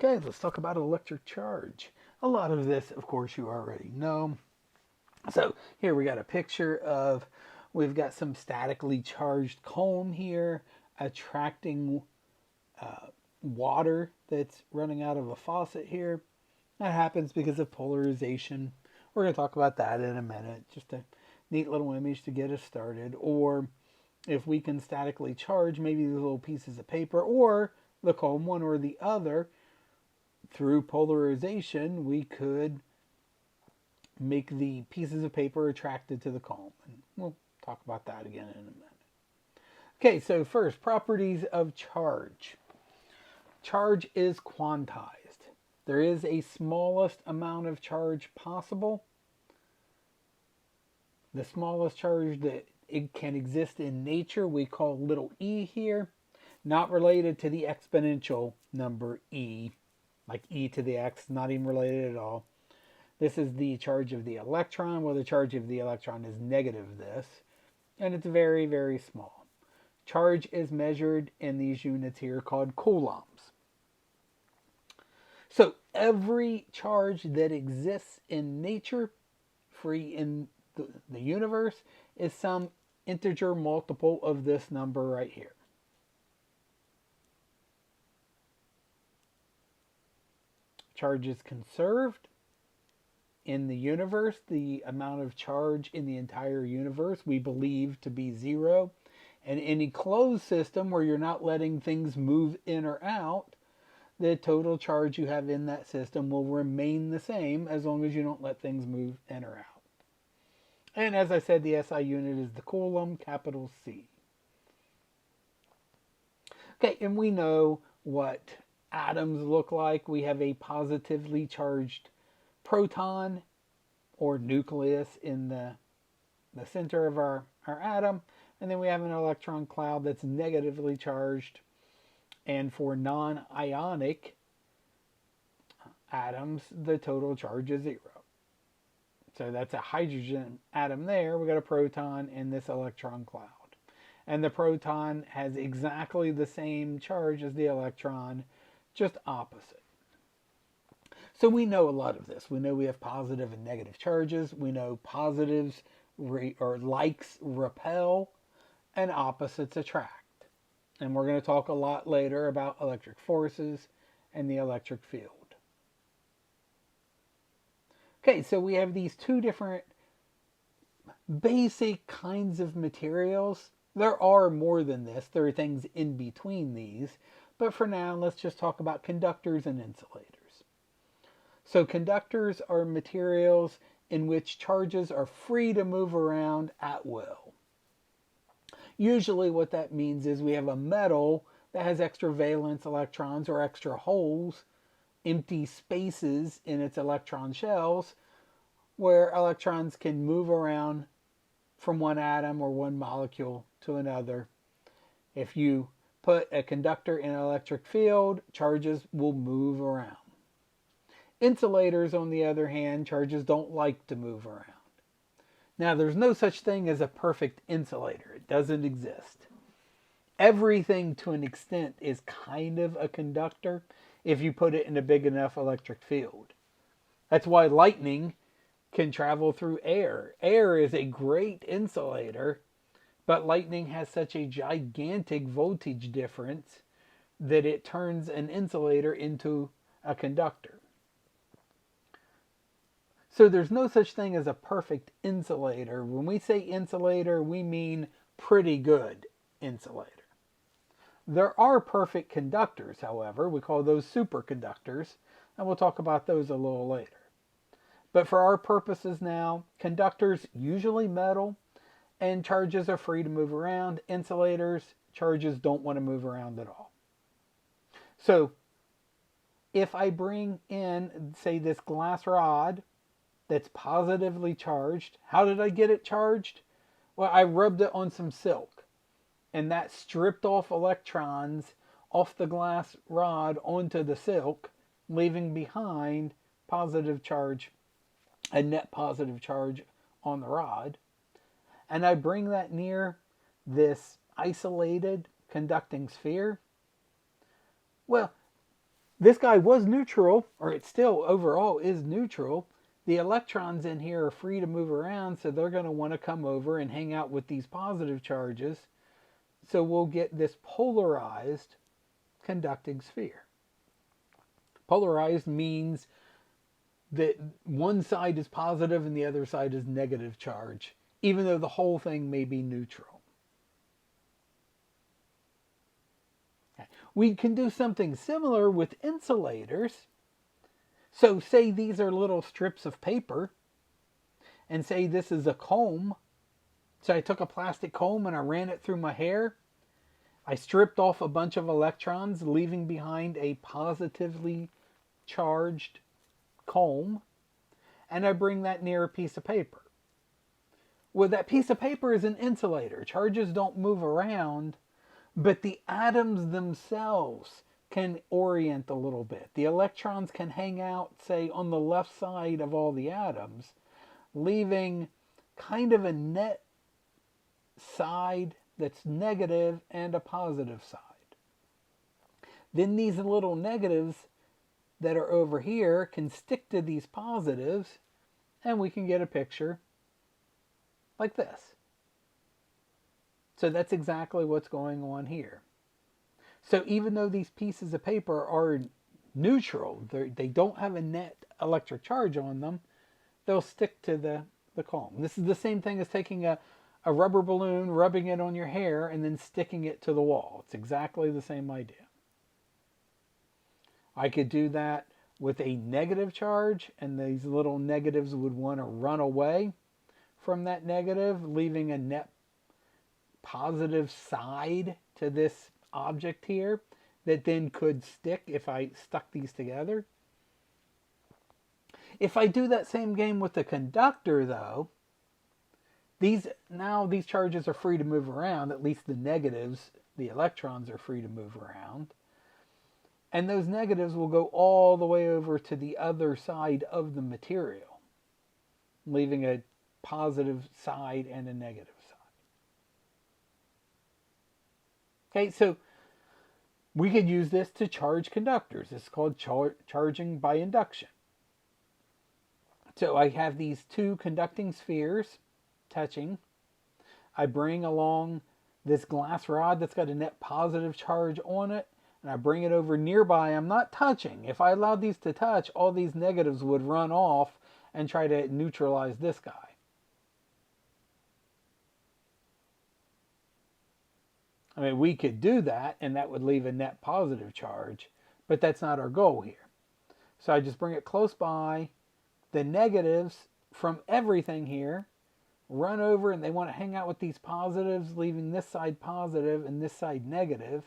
Okay, let's talk about electric charge. A lot of this, of course, you already know. So here we got a picture of, we've got some statically charged comb here attracting water that's running out of a faucet here. That happens because of polarization. We're going to talk about that in a minute. Just a neat little image to get us started. Or if we can statically charge maybe these little pieces of paper or the comb, one or the other, through polarization, we could make the pieces of paper attracted to the comb. And we'll talk about that again in a minute. Okay, so first, properties of charge. Charge is quantized. There is a smallest amount of charge possible. The smallest charge that it can exist in nature we call little e here, not related to the exponential number e, like e to the x, not even related at all. This is the charge of the electron. Well, the charge of the electron is negative this, and it's very, very small. Charge is measured in these units here called coulombs. So every charge that exists in nature, free in the universe, is some integer multiple of this number right here. Charge is conserved. In the universe, the amount of charge in the entire universe we believe to be zero. And any closed system where you're not letting things move in or out, the total charge you have in that system will remain the same as long as you don't let things move in or out. And as I said, the SI unit is the coulomb, capital C. Okay, and we know what atoms look like. We have a positively charged proton or nucleus in the center of our atom. And then we have an electron cloud that's negatively charged. And for non-ionic atoms, the total charge is 0. So that's a hydrogen atom there. We got a proton in this electron cloud. And the proton has exactly the same charge as the electron, just opposite. So we know a lot of this. We know we have positive and negative charges. We know positives or likes repel and opposites attract. And we're going to talk a lot later about electric forces and the electric field. Okay, so we have these two different basic kinds of materials. There are more than this. There are things in between these. But for now, let's just talk about conductors and insulators. So conductors are materials in which charges are free to move around at will. Usually what that means is we have a metal that has extra valence electrons or extra holes, empty spaces in its electron shells, where electrons can move around from one atom or one molecule to another. If you put a conductor in an electric field, charges will move around. Insulators, on the other hand, charges don't like to move around. Now, there's no such thing as a perfect insulator. It doesn't exist. Everything, to an extent, is kind of a conductor if you put it in a big enough electric field. That's why lightning can travel through air. Air is a great insulator, but lightning has such a gigantic voltage difference that it turns an insulator into a conductor. So there's no such thing as a perfect insulator. When we say insulator, we mean pretty good insulator. There are perfect conductors, however. We call those superconductors, and we'll talk about those a little later. But for our purposes now, conductors, usually metal, and charges are free to move around. Insulators, charges don't want to move around at all. So if I bring in, say, this glass rod that's positively charged, how did I get it charged? Well, I rubbed it on some silk, and that stripped off electrons off the glass rod onto the silk, leaving behind positive charge, a net positive charge on the rod. And I bring that near this isolated conducting sphere. Well, This guy was neutral, or it still overall is neutral. The electrons in here are free to move around, so they're going to want to come over and hang out with these positive charges. So we'll get this polarized conducting sphere. Polarized means that one side is positive and the other side is negative charge, even though the whole thing may be neutral. We can do something similar with insulators. So say these are little strips of paper, and say this is a comb. So I took a plastic comb and I ran it through my hair. I stripped off a bunch of electrons, leaving behind a positively charged comb, and I bring that near a piece of paper. Well, that piece of paper is an insulator. Charges don't move around, but the atoms themselves can orient a little bit. The electrons can hang out, say, on the left side of all the atoms, leaving kind of a net side that's negative and a positive side. Then these little negatives that are over here can stick to these positives, and we can get a picture like this. So that's exactly what's going on here. So even though these pieces of paper are neutral, they don't have a net electric charge on them, they'll stick to the comb. This is the same thing as taking a rubber balloon, rubbing it on your hair, and then sticking it to the wall. It's exactly the same idea. I could do that with a negative charge, and these little negatives would want to run away from that negative, leaving a net positive side to this object here that then could stick if I stuck these together. If I do that same game with the conductor, though, these charges are free to move around. At least the negatives, the electrons, are free to move around. And those negatives will go all the way over to the other side of the material, leaving a positive side and a negative side. Okay, so we could use this to charge conductors. It's called charging by induction. So I have these two conducting spheres touching. I bring along this glass rod that's got a net positive charge on it, and I bring it over nearby. I'm not touching. If I allowed these to touch, all these negatives would run off and try to neutralize this guy. I mean, we could do that, and that would leave a net positive charge, but that's not our goal here. So I just bring it close by. The negatives from everything here run over, and they want to hang out with these positives, leaving this side positive and this side negative.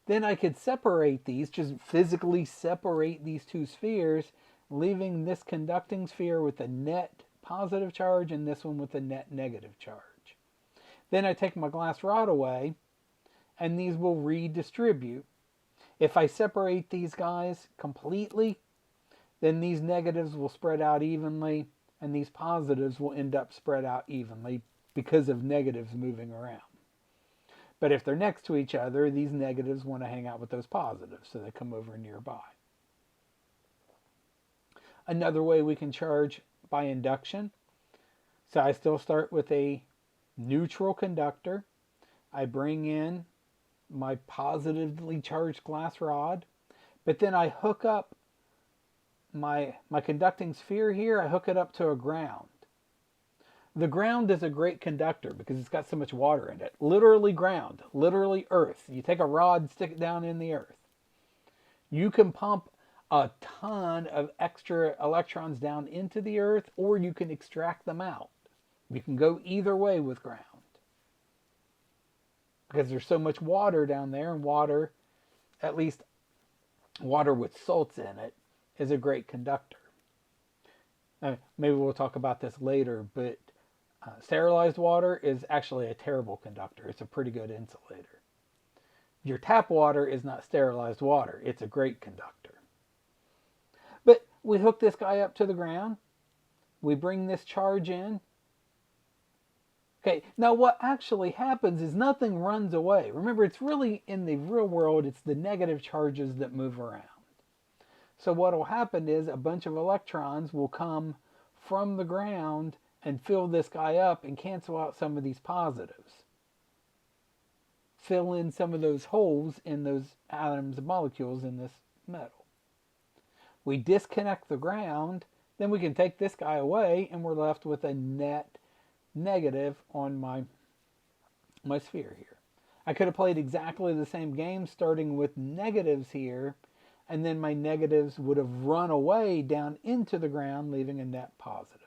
Then I could separate these, just physically separate these two spheres, leaving this conducting sphere with a net positive charge and this one with a net negative charge. Then I take my glass rod away, and these will redistribute. If I separate these guys completely, then these negatives will spread out evenly, and these positives will end up spread out evenly because of negatives moving around. But if they're next to each other, these negatives want to hang out with those positives, so they come over nearby. Another way we can charge by induction. So I still start with a neutral conductor. I bring in my positively charged glass rod, but then I hook up my conducting sphere here. I hook it up to a ground. The ground is a great conductor because it's got so much water in it. Literally ground, literally earth. You take a rod, stick it down in the earth. You can pump a ton of extra electrons down into the earth, or you can extract them out. You can go either way with ground, because there's so much water down there, and water, at least water with salts in it, is a great conductor. Maybe we'll talk about this later, but sterilized water is actually a terrible conductor. It's a pretty good insulator. Your tap water is not sterilized water. It's a great conductor. But we hook this guy up to the ground. We bring this charge in. Okay, now what actually happens is nothing runs away. Remember, it's really, in the real world, it's the negative charges that move around. So what will happen is a bunch of electrons will come from the ground and fill this guy up and cancel out some of these positives. Fill in some of those holes in those atoms and molecules in this metal. We disconnect the ground, then we can take this guy away and we're left with a net negative on my sphere here. I could have played exactly the same game starting with negatives here, and then my negatives would have run away down into the ground, leaving a net positive.